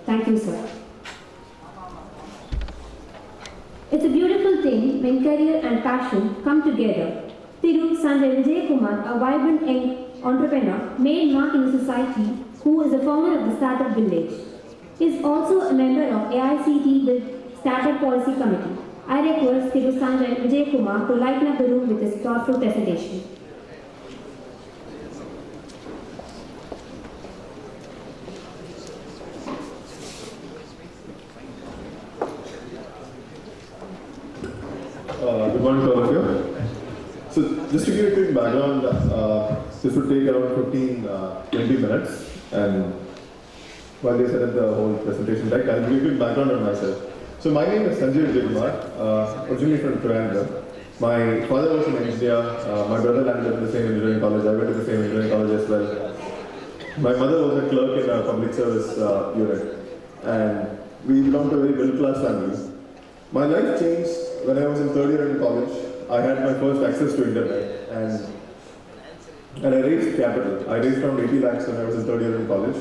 Thank you, sir. It's a beautiful thing when career and passion come together. Thiru Sanjay Vijayakumar, a vibrant young entrepreneur, made mark in society, who is the founder of the Startup Village. He is also a member of AICTE with Startup Policy Committee. I request Thiru Sanjay Vijayakumar to lighten up the room with his thoughtful presentation. Good morning to all of you. So just to give you a quick background, this would take around 15-20 minutes, and while they set up the whole presentation deck, I'll give you a quick background on myself. So my name is Sanjay Vijayakumar, originally from Trivandrum. My father was an engineer, my brother landed in the same engineering college, I went to the same engineering college as well. My mother was a clerk in a public service unit, and we belonged to a very middle-class family. My life changed when I was in third year in college. I had my first access to internet, and I raised capital. I raised around 80 lakhs when I was in third year in college.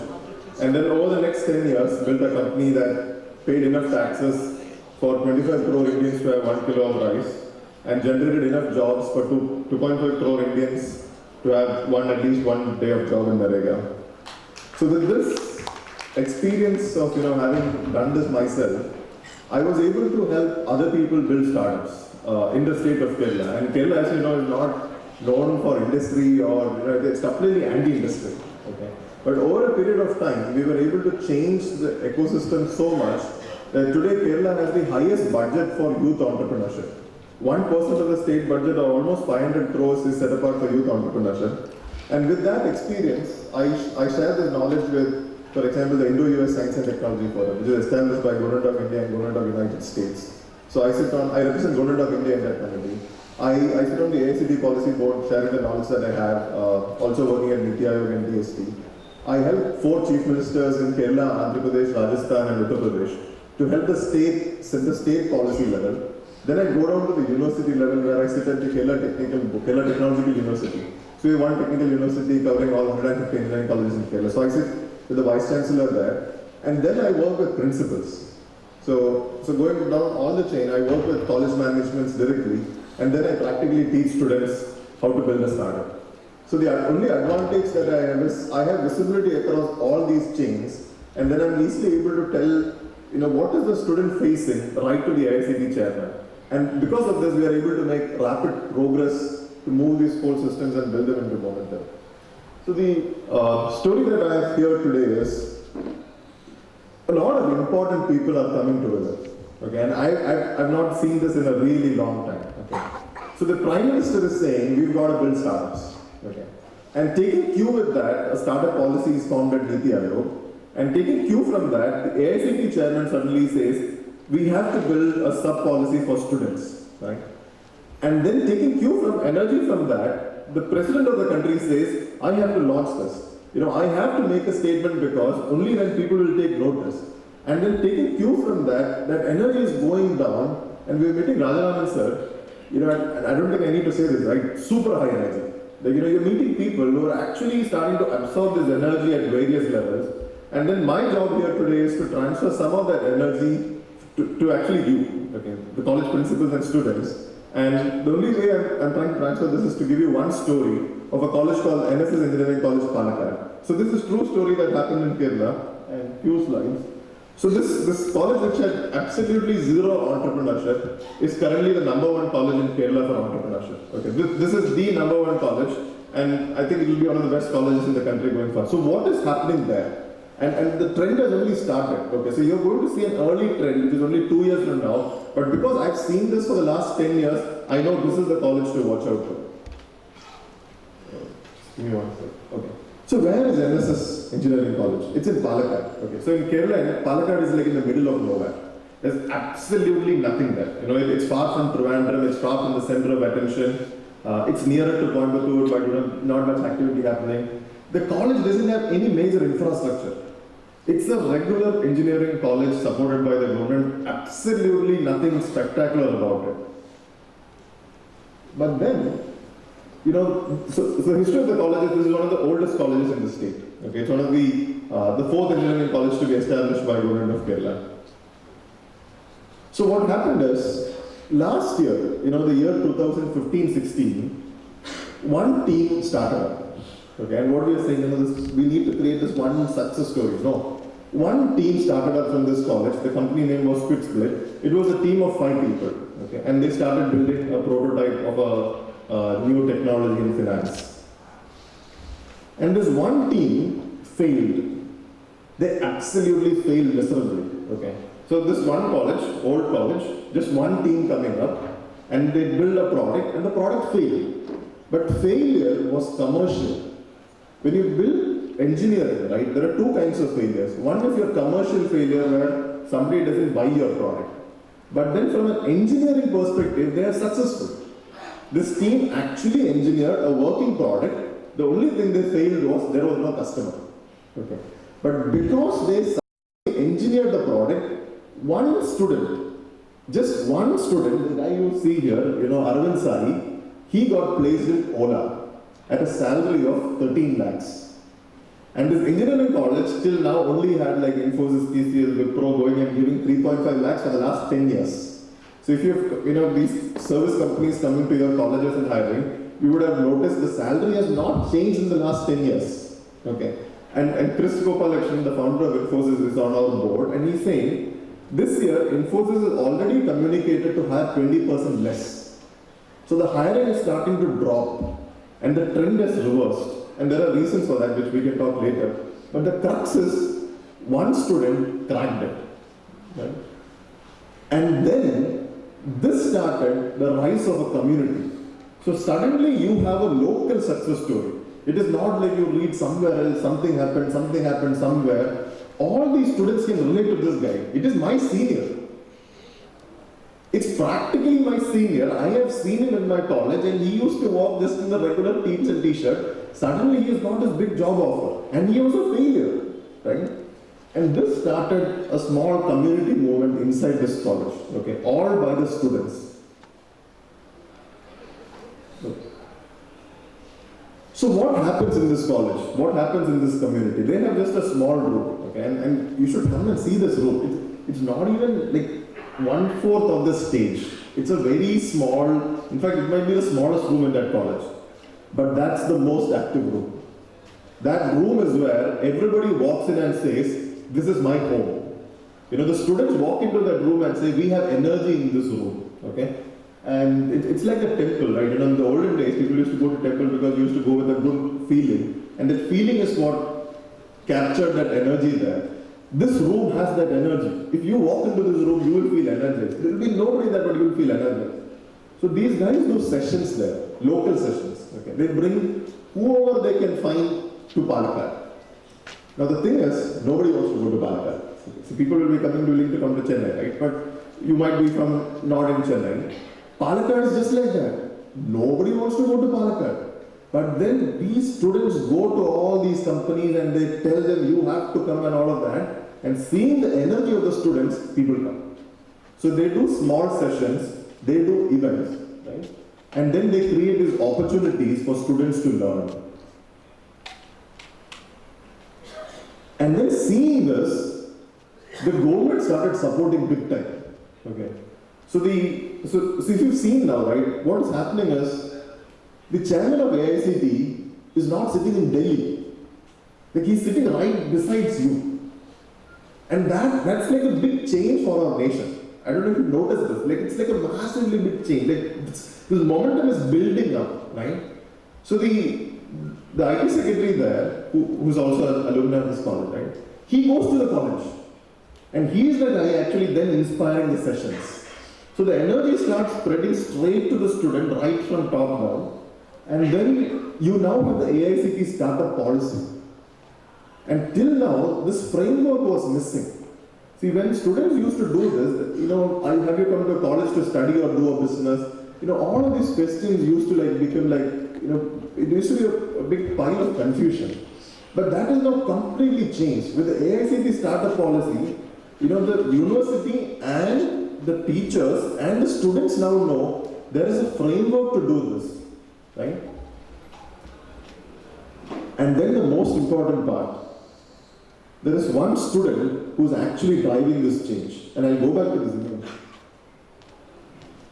And then over the next 10 years, built a company that paid enough taxes for 25 crore Indians to have 1 kilo of rice, and generated enough jobs for 2.5 crore Indians to have at least one day of job in Narega. So with this experience of having done this myself, I was able to help other people build startups in the state of Kerala. And Kerala, as you know, is not known for industry or it's completely anti-industry. Okay. But over a period of time, we were able to change the ecosystem so much that today Kerala has the highest budget for youth entrepreneurship. 1% of the state budget, or almost 500 crores, is set apart for youth entrepreneurship. And with that experience, I share this knowledge with, for example, the Indo-US Science and Technology Forum, which is established by Government of India and Government of United States. So I represent Government of India in that committee. I sit on the AICTE policy board, sharing the knowledge that I have, also working at EDII-TN and DST. I help 4 chief ministers in Kerala, Andhra Pradesh, Rajasthan and Uttar Pradesh to help the state set the state policy level. Then I go down to the university level where I sit at the Kerala Technological University. So we have one technical university covering all 150 engineering colleges in Kerala. So I sit with the Vice Chancellor there, and then I work with principals. So going down all the chain, I work with college managements directly, and then I practically teach students how to build a startup. So the only advantage that I have is I have visibility across all these chains, and then I'm easily able to tell, what is the student facing right to the AICTE chairman. And because of this, we are able to make rapid progress to move these whole systems and build them into momentum. So the story that I have here today is a lot of important people are coming together. Okay, and I've not seen this in a really long time. Okay, so the Prime Minister is saying we've got to build startups. Okay, and taking cue with that, a startup policy is formed at NITI Aayog, and taking cue from that, the AICTE chairman suddenly says we have to build a sub policy for students, right? And then taking cue from energy from that, the president of the country says, I have to launch this. I have to make a statement because only when people will take notice. And then taking cue from that, that energy is going down, and we're meeting Rajaraman sir, and I don't think I need to say this, right? Super high energy. Like, you're meeting people who are actually starting to absorb this energy at various levels. And then my job here today is to transfer some of that energy to actually you, okay, the college principals and students. And the only way I'm trying to transfer this is to give you one story of a college called NSS Engineering College, Palakkad. So this is a true story that happened in Kerala, and few slides. So this college, which had absolutely zero entrepreneurship, is currently the #1 college in Kerala for entrepreneurship. Okay, this is the #1 college, and I think it will be one of the best colleges in the country going forward. So what is happening there? And the trend has only started. Okay, so you're going to see an early trend, which is only 2 years from now. But because I've seen this for the last 10 years, I know this is the college to watch out for. Give me one second. Okay. So where is NSS Engineering College? It's in Palakkad. Okay. So in Kerala, Palakkad is like in the middle of nowhere. There's absolutely nothing there. It's far from Trivandrum. It's far from the center of attention. It's nearer to Coimbatore, but not much activity happening. The college doesn't have any major infrastructure. It's a regular engineering college supported by the government. Absolutely nothing spectacular about it. But then, so the history of the college is this is one of the oldest colleges in the state. Okay, it's one of the the fourth engineering college to be established by government of Kerala. So what happened is, last year, the year 2015-16, one team started up. Okay, and what we are saying, we need to create this one success story. No. One team started up from this college. The company name was Split. It was a team of 5 people. Okay, and they started building a prototype of a new technology in finance. And this one team failed. They absolutely failed miserably. Okay, so this one college, old college, just one team coming up, and they build a product, and the product failed. But failure was commercial. When you build engineering, right, there are 2 kinds of failures. One is your commercial failure where somebody doesn't buy your product. But then from an engineering perspective, they are successful. This team actually engineered a working product. The only thing they failed was there was no customer. Okay. But because they engineered the product, one student, just one student, the guy you see here, Arvind Sai, he got placed in Ola at a salary of 13 lakhs. And this engineering college till now only had like Infosys, TCS, Wipro going and giving 3.5 lakhs for the last 10 years. So if you have, these service companies coming to your colleges and hiring, you would have noticed the salary has not changed in the last 10 years. Okay. And Chris Gopalakrishnan, the founder of Infosys, is on our board, and he's saying, this year Infosys has already communicated to hire 20% less. So the hiring is starting to drop. And the trend has reversed. And there are reasons for that, which we can talk later. But the crux is, one student cracked it. Right? And then, this started the rise of a community. So suddenly you have a local success story. It is not like you read somewhere else, something happened somewhere. All these students can relate to this guy. It is my senior. It's practically my senior. I have seen him in my college, and he used to walk just in the regular jeans and t-shirt. Suddenly he has got his big job offer, and he was a failure, right? And this started a small community movement inside this college, okay, all by the students. So what happens in this college? What happens in this community? They have just a small room, okay, and you should come and see this room. It's not even like 1/4 of the stage. It's a very small, in fact it might be the smallest room in that college. But that's the most active room. That room is where everybody walks in and says, this is my home. The students walk into that room and say, we have energy in this room. Okay? And it's like a temple, right? In the olden days, people used to go to temple because you used to go with a good feeling. And that feeling is what captured that energy there. This room has that energy. If you walk into this room, you will feel energized. There will be nobody there, but you will feel energized. So these guys do sessions there, local sessions. Okay? They bring whoever they can find to Palakkad. Now the thing is, nobody wants to go to Palakkad. So people will be willing to come to Chennai, right? But you might be from not in Chennai. Palakkad is just like that. Nobody wants to go to Palakkad. But then these students go to all these companies and they tell them you have to come and all of that. And seeing the energy of the students, people come. So they do small sessions, they do events, right? And then they create these opportunities for students to learn. And then seeing this, the government started supporting big time. Okay. So if you've seen now, right, what is happening is the chairman of AICTE is not sitting in Delhi. Like he's sitting right beside you. And that's like a big change for our nation. I don't know if you noticed this. Like it's like a massively big change. Like this momentum is building up, right? So the IT secretary there, who's also an alumni of this college, right? He goes to the college. And he's the guy actually then inspiring the sessions. So the energy starts spreading straight to the student right from top down. And then you now have the AICTE startup policy. And till now, this framework was missing. See, when students used to do this, have you come to college to study or do a business? All of these questions used to become it used to be a big pile of confusion. But that is now completely changed. With the AICTE startup policy, the university and the teachers and the students now know there is a framework to do this, right? And then the most important part, there is one student who's actually driving this change. And I'll go back to this image.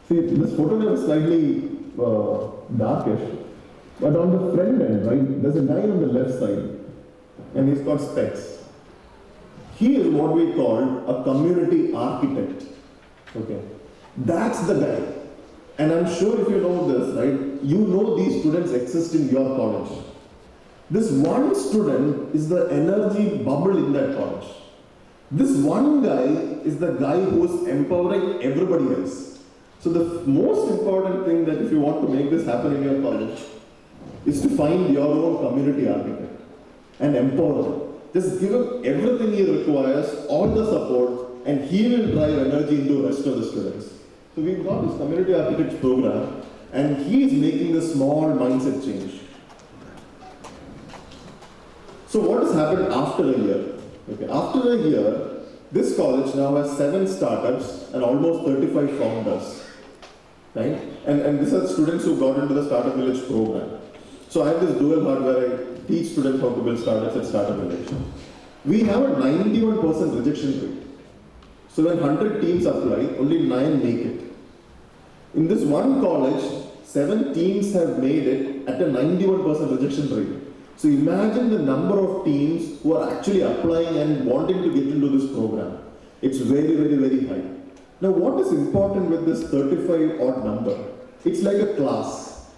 See, this photograph is slightly darkish. But on the front end, right, there's a guy on the left side. And he's got specs. He is what we call a community architect. Okay. That's the guy. And I'm sure if you know this, right, you know these students exist in your college. This one student is the energy bubble in that college. This one guy is the guy who is empowering everybody else. So the most important thing that if you want to make this happen in your college is to find your own community architect and empower him. Just give him everything he requires, all the support, and he will drive energy into the rest of the students. So we've got this community architects program, and he is making a small mindset change. So what has happened after a year? Okay, after a year, this college now has 7 startups and almost 35 founders. Right? And these are students who got into the Startup Village program. So I have this dual heart where I teach students how to build startups at Startup Village. We have a 91% rejection rate. So when 100 teams apply, only 9 make it. In this one college, 7 teams have made it at a 91% rejection rate. So imagine the number of teams who are actually applying and wanting to get into this program. It's very, very, very high. Now what is important with this 35 odd number? It's like a class.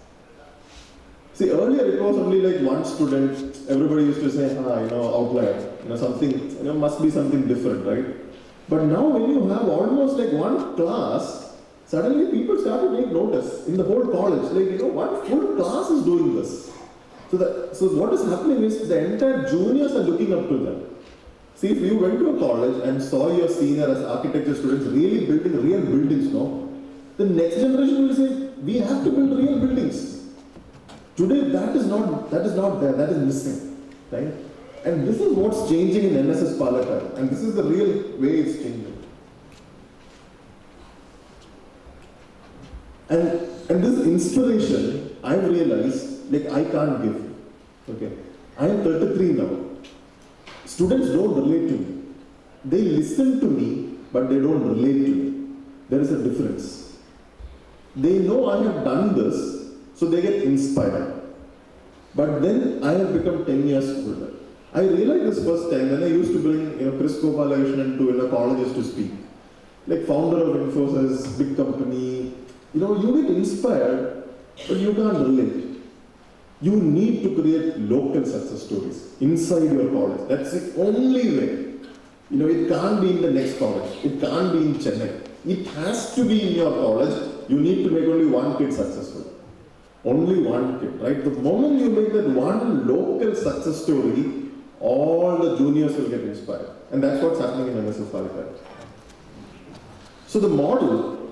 See, earlier it was only like one student. Everybody used to say, outlier, something, must be something different, right? But now when you have almost like one class, suddenly people start to take notice in the whole college. Like, one full class is doing this. So what is happening is the entire juniors are looking up to them. See, if you went to a college and saw your senior as architecture students really building real buildings, the next generation will say, we have to build real buildings. Today, that is not there, that is missing, right? And this is what's changing in NSS Palakkad, and this is the real way it's changing. And this inspiration, I've realized, I can't give. Okay, I am 33 now. Students don't relate to me. They listen to me, but they don't relate to me. There is a difference. They know I have done this, so they get inspired. But then I have become 10 years older. I realized this first time when I used to bring Chris Gopalakrishnan to colleges to speak. Like founder of Infosys, big company. You get inspired, but you can't relate. You need to create local success stories inside your college. That's the only way. It can't be in the next college. It can't be in Chennai. It has to be in your college. You need to make only one kid successful. Only one kid, right? The moment you make that one local success story, all the juniors will get inspired. And that's what's happening in NSS Palakkad. So the model,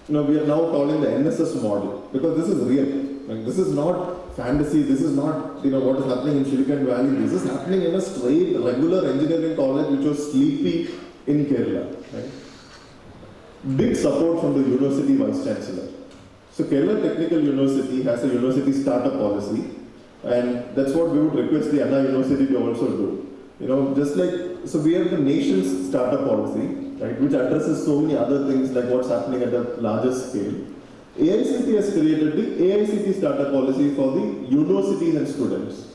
we are now calling the NSS model because this is real. This is not fantasy. This is not what is happening in Silicon Valley. This is happening in a straight regular engineering college which was sleepy in Kerala. Right? Big support from the university vice chancellor. So Kerala Technical University has a university startup policy, and that's what we would request the Anna University to also do. Just like, so we have the nation's startup policy, right, which addresses so many other things like what's happening at a larger scale. AICTE has created the AICTE startup policy for the universities and students.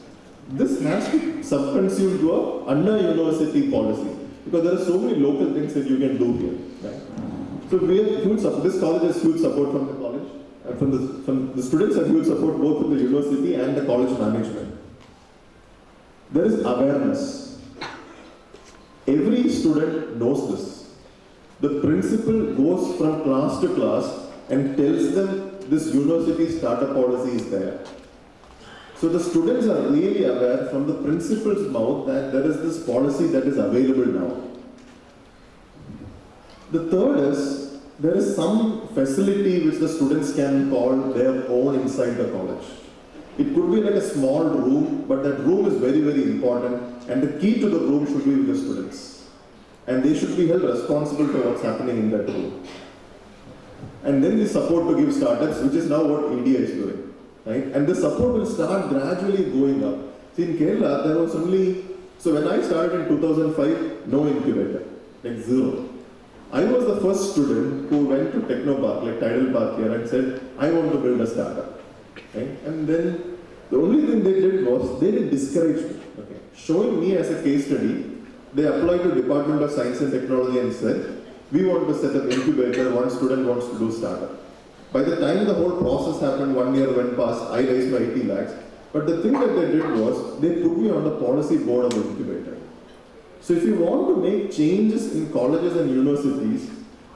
This has to subconsume to a Anna University policy because there are so many local things that you can do here. Right? So we have huge support. This college has huge support from the college, and from the students have huge support both from the university and the college management. There is awareness. Every student knows this. The principal goes from class to class and tells them this university startup policy is there. So the students are really aware from the principal's mouth that there is this policy that is available now. The third is, there is some facility which the students can call their own inside the college. It could be like a small room, but that room is very, very important, and the key to the room should be with the students. And they should be held responsible for what's happening in that room. And then the support to give startups, which is now what EDI is doing. Right? And the support will start gradually going up. See, in Kerala, there was only So when I started in 2005, no incubator, like zero. I was the first student who went to Technopark, like Tidal Park here, and said, I want to build a startup. Okay? And then the only thing they did was, they didn't discourage me. Okay? Showing me as a case study, they applied to Department of Science and Technology and said, we want to set up incubator, one student wants to do startup. By the time the whole process happened, 1 year went past, I raised my 80 lakhs. But the thing that they did was, they put me on the policy board of the incubator. So if you want to make changes in colleges and universities,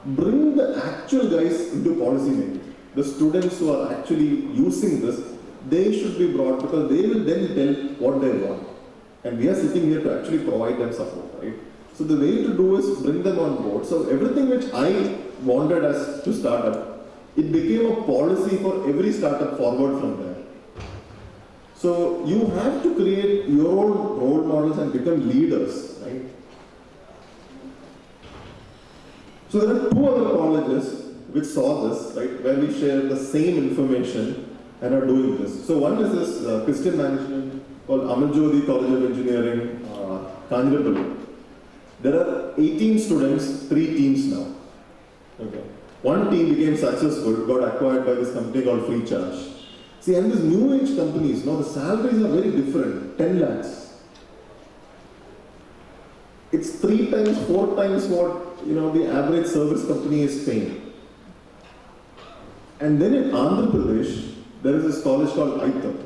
bring the actual guys into policy making. The students who are actually using this, they should be brought because they will then tell what they want. And we are sitting here to actually provide them support, right? So the way to do is bring them on board. So everything which I wanted us to start up, it became a policy for every startup forward from there. So you have to create your own role models and become leaders, right? So there are 2 other colleges which saw this, right, where we share the same information and are doing this. So one is this Christian management called Amarjyoti College of Engineering, Kanjirapalli. There are 18 students, 3 teams now. Okay. One team became successful, got acquired by this company called Freecharge. See, and these new age companies, the salaries are very different, 10 lakhs. It's 3 times, 4 times what the average service company is paying. And then in Andhra Pradesh, there is this college called AICTE.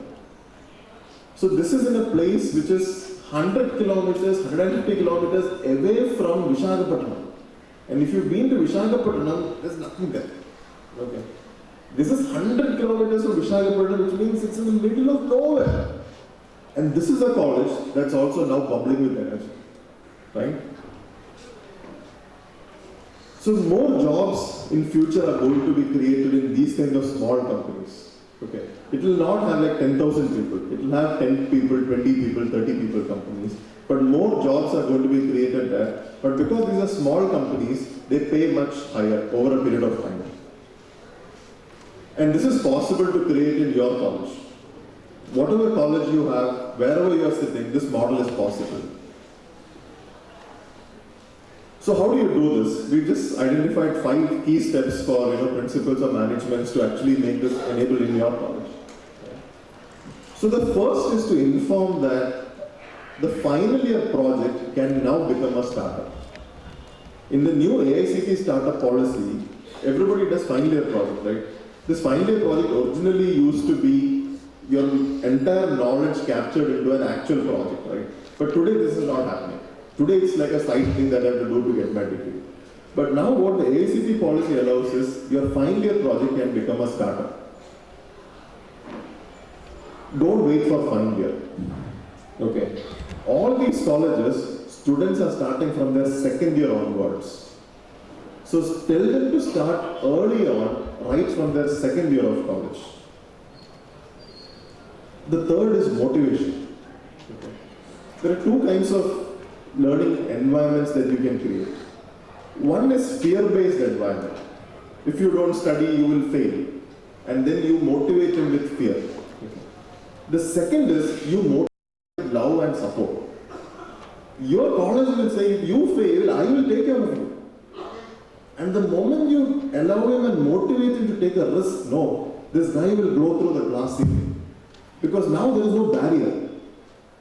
So this is in a place which is 100 kilometers, 150 kilometers away from Visakhapatnam. And if you've been to Visakhapatnam, there's nothing there. Okay. This is 100 kilometers from Visakhapatnam, which means it's in the middle of nowhere. And this is a college that's also now bubbling with energy. Right? So more jobs in future are going to be created in these kind of small companies. Okay. It will not have like 10,000 people. It will have 10 people, 20 people, 30 people companies. But more jobs are going to be created there. But because these are small companies, they pay much higher over a period of time. And this is possible to create in your college. Whatever college you have, wherever you are sitting, this model is possible. So how do you do this? We've just identified 5 key steps for principals or managements to actually make this enabled in your college. So the first is to inform that the final year project can now become a startup. In the new AICTE startup policy, everybody does final year project, right? This final year project originally used to be your entire knowledge captured into an actual project, right? But today this is not happening. Today it's like a side thing that I have to do to get my degree. But now what the AICTE policy allows is your final year project can become a startup. Don't wait for final year. Okay. All these colleges, students are starting from their second year onwards. So tell them to start early on, right from their second year of college. The third is motivation. Okay. There are 2 kinds of learning environments that you can create. One is fear-based environment. If you don't study, you will fail. And then you motivate them with fear. Okay. The second is you motivate with love and support. Your college will say, if you fail, I will take care of you. And the moment you allow him and motivate him to take a risk, no, this guy will blow through the glass ceiling. Because now there is no barrier.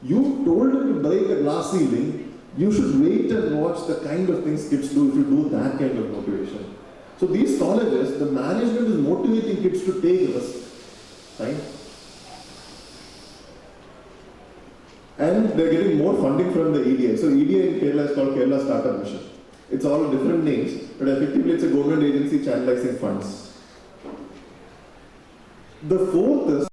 You told him to break the glass ceiling, you should wait and watch the kind of things kids do if you do that kind of motivation. So these colleges, the management is motivating kids to take risks. Right? And they're getting more funding from the EDI. So EDI in Kerala is called Kerala Startup Mission. It's all different names, but effectively it's a government agency channelizing funds. The fourth is